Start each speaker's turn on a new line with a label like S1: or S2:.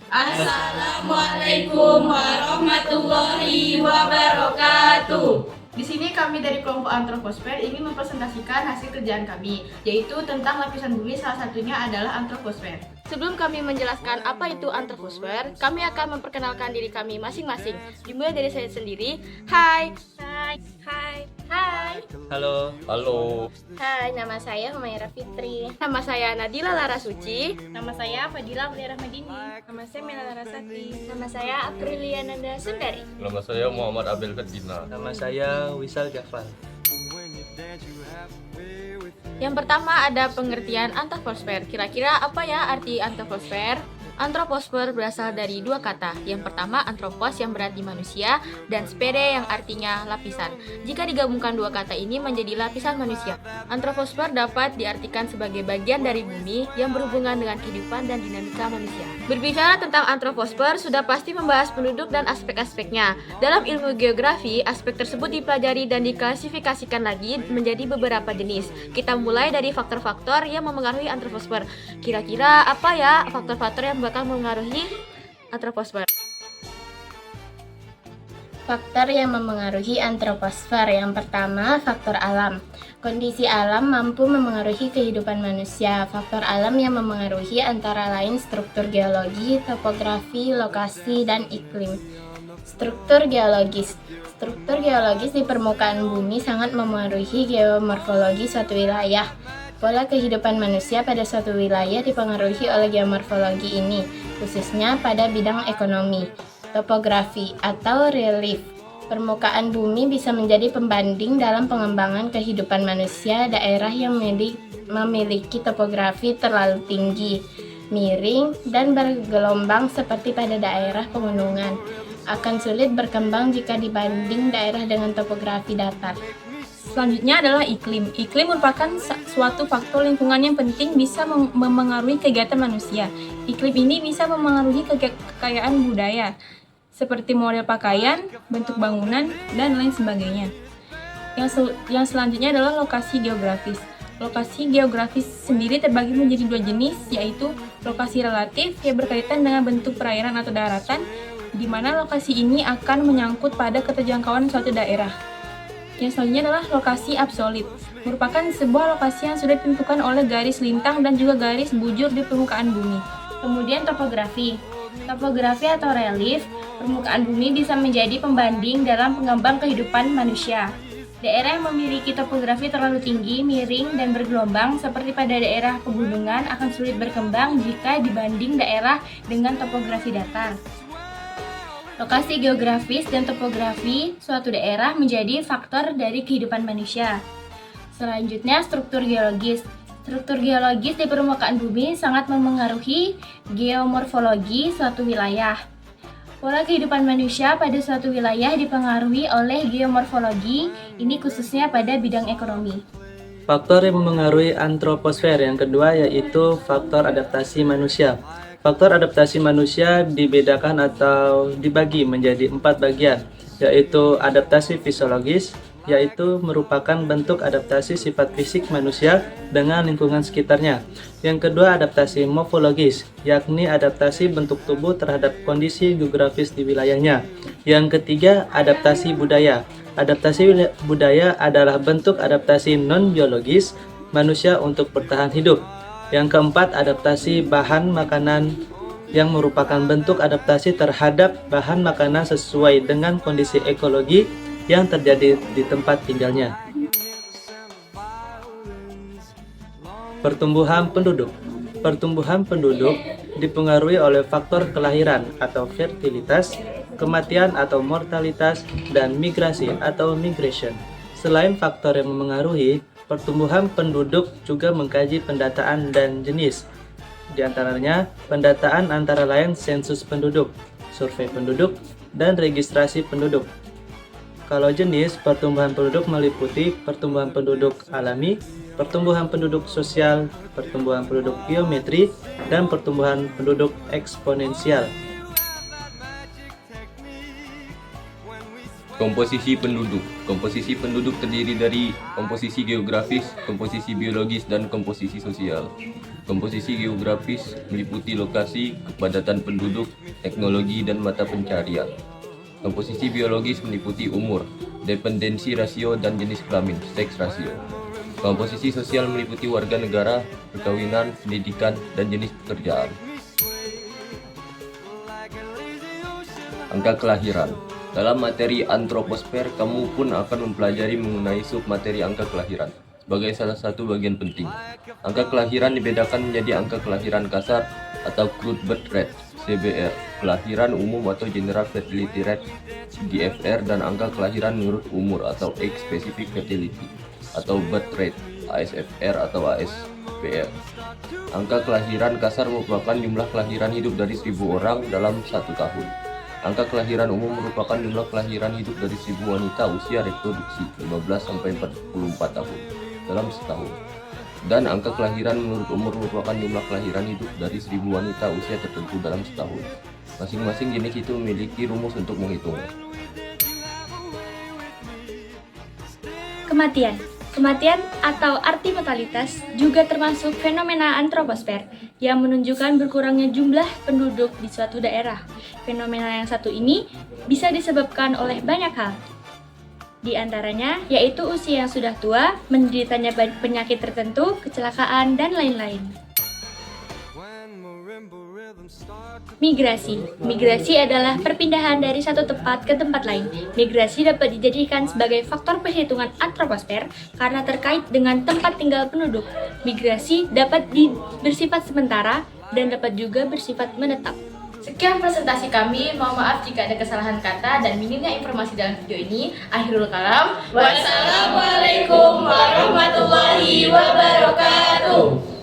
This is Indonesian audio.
S1: Assalamualaikum warahmatullahi wabarakatuh.
S2: Di sini kami dari kelompok Antroposfer ingin mempresentasikan hasil kerjaan kami, yaitu tentang lapisan bumi, salah satunya adalah antroposfer. Sebelum kami menjelaskan apa itu antroposfer, kami akan memperkenalkan diri kami masing-masing. Dimulai dari saya sendiri. Hai.
S3: Hai.
S4: Halo.
S3: Hai, nama saya Humaira Fitri.
S2: Nama saya Nadila Larasuci.
S3: Nama saya Fadila Abdi Rahmadini. Nama saya Mela Larasati. Nama saya Aprilia Nanda Sundari.
S5: Nama saya Muhammad Abdul Ferdinand.
S4: Nama saya Wisal Jafar.
S2: Yang pertama ada pengertian antroposfer. Kira-kira apa ya arti antroposfer? Antroposfer berasal dari dua kata. Yang pertama antropos yang berarti manusia dan sphere yang artinya lapisan. Jika digabungkan dua kata ini menjadi lapisan manusia. Antroposfer dapat diartikan sebagai bagian dari bumi yang berhubungan dengan kehidupan dan dinamika manusia. Berbicara tentang antroposfer sudah pasti membahas penduduk dan aspek-aspeknya. Dalam ilmu geografi, aspek tersebut dipelajari dan diklasifikasikan lagi menjadi beberapa jenis. Kita mulai dari faktor-faktor yang memengaruhi antroposfer. Kira-kira apa ya faktor-faktor yang bakal mengaruhi antroposfer?
S3: Faktor yang memengaruhi antroposfer yang pertama, faktor alam. Kondisi alam mampu memengaruhi kehidupan manusia. Faktor alam yang memengaruhi antara lain struktur geologi, topografi, lokasi, dan iklim. Struktur geologis. Struktur geologis di permukaan bumi sangat memengaruhi geomorfologi suatu wilayah. Pola kehidupan manusia pada suatu wilayah dipengaruhi oleh geomorfologi ini, khususnya pada bidang ekonomi. Topografi atau relief. Permukaan bumi bisa menjadi pembanding dalam pengembangan kehidupan manusia. Daerah yang memiliki topografi terlalu tinggi, miring, dan bergelombang seperti pada daerah pegunungan akan sulit berkembang jika dibanding daerah dengan topografi datar.
S6: Selanjutnya adalah iklim. Iklim merupakan suatu faktor lingkungan yang penting bisa memengaruhi kegiatan manusia. Iklim ini bisa memengaruhi kekayaan budaya, seperti model pakaian, bentuk bangunan, dan lain sebagainya. Yang selanjutnya adalah lokasi geografis. Lokasi geografis sendiri terbagi menjadi dua jenis, yaitu lokasi relatif yang berkaitan dengan bentuk perairan atau daratan, di mana lokasi ini akan menyangkut pada keterjangkauan suatu daerah. Yang selanjutnya adalah lokasi absolut, merupakan sebuah lokasi yang sudah ditentukan oleh garis lintang dan juga garis bujur di permukaan bumi.
S3: Kemudian topografi. Topografi atau relief, permukaan bumi bisa menjadi pembanding dalam pengembang kehidupan manusia. Daerah yang memiliki topografi terlalu tinggi, miring, dan bergelombang seperti pada daerah pegunungan akan sulit berkembang jika dibanding daerah dengan topografi datar. Lokasi geografis dan topografi suatu daerah menjadi faktor dari kehidupan manusia. Selanjutnya, struktur geologis. Struktur geologis di permukaan bumi sangat memengaruhi geomorfologi suatu wilayah. Pola kehidupan manusia pada suatu wilayah dipengaruhi oleh geomorfologi, ini khususnya pada bidang ekonomi.
S4: Faktor yang memengaruhi antroposfer yang kedua yaitu faktor adaptasi manusia. Faktor adaptasi manusia dibedakan atau dibagi menjadi 4 bagian, yaitu adaptasi fisiologis, yaitu merupakan bentuk adaptasi sifat fisik manusia dengan lingkungan sekitarnya. Yang kedua, adaptasi morfologis, yakni adaptasi bentuk tubuh terhadap kondisi geografis di wilayahnya. Yang ketiga, adaptasi budaya. Adaptasi budaya adalah bentuk adaptasi non-biologis manusia untuk bertahan hidup. Yang keempat, adaptasi bahan makanan yang merupakan bentuk adaptasi terhadap bahan makanan sesuai dengan kondisi ekologi yang terjadi di tempat tinggalnya. Pertumbuhan penduduk. Pertumbuhan penduduk dipengaruhi oleh faktor kelahiran atau fertilitas, kematian atau mortalitas, dan migrasi atau migration. Selain faktor yang memengaruhi, pertumbuhan penduduk juga mengkaji pendataan dan jenis. Di antaranya, pendataan antara lain sensus penduduk, survei penduduk, dan registrasi penduduk. Kalau jenis, pertumbuhan penduduk meliputi pertumbuhan penduduk alami, pertumbuhan penduduk sosial, pertumbuhan penduduk geometri, dan pertumbuhan penduduk eksponensial.
S5: Komposisi penduduk. Komposisi penduduk terdiri dari komposisi geografis, komposisi biologis, dan komposisi sosial. Komposisi geografis meliputi lokasi, kepadatan penduduk, teknologi, dan mata pencarian. Komposisi biologis meliputi umur, dependensi rasio, dan jenis kelamin, seks rasio. Komposisi sosial meliputi warga negara, perkawinan, pendidikan, dan jenis pekerjaan. Angka kelahiran. Dalam materi antroposfer, kamu pun akan mempelajari mengenai submateri angka kelahiran sebagai salah satu bagian penting. Angka kelahiran dibedakan menjadi angka kelahiran kasar atau crude birth rate (CBR), kelahiran umum atau general fertility rate (GFR), dan angka kelahiran menurut umur atau age specific fertility atau birth rate (ASFR atau ASFR). Angka kelahiran kasar merupakan jumlah kelahiran hidup dari 1.000 orang dalam 1 tahun. Angka kelahiran umum merupakan jumlah kelahiran hidup dari 1.000 wanita usia reproduksi 15-44 tahun dalam setahun. Dan angka kelahiran menurut umur merupakan jumlah kelahiran hidup dari 1.000 wanita usia tertentu dalam setahun. Masing-masing jenis itu memiliki rumus untuk menghitungnya.
S7: Kematian. Kematian atau arti mortalitas juga termasuk fenomena antroposfer yang menunjukkan berkurangnya jumlah penduduk di suatu daerah. Fenomena yang satu ini bisa disebabkan oleh banyak hal. Di antaranya yaitu usia yang sudah tua, menderitanya penyakit tertentu, kecelakaan, dan lain-lain. Migrasi. Migrasi adalah perpindahan dari satu tempat ke tempat lain. Migrasi dapat dijadikan sebagai faktor perhitungan antroposfer karena terkait dengan tempat tinggal penduduk. Migrasi dapat bersifat sementara dan dapat juga bersifat menetap.
S2: Sekian presentasi kami, mohon maaf jika ada kesalahan kata dan minimnya informasi dalam video ini. Akhirul kalam.
S1: Wassalamualaikum warahmatullahi wabarakatuh.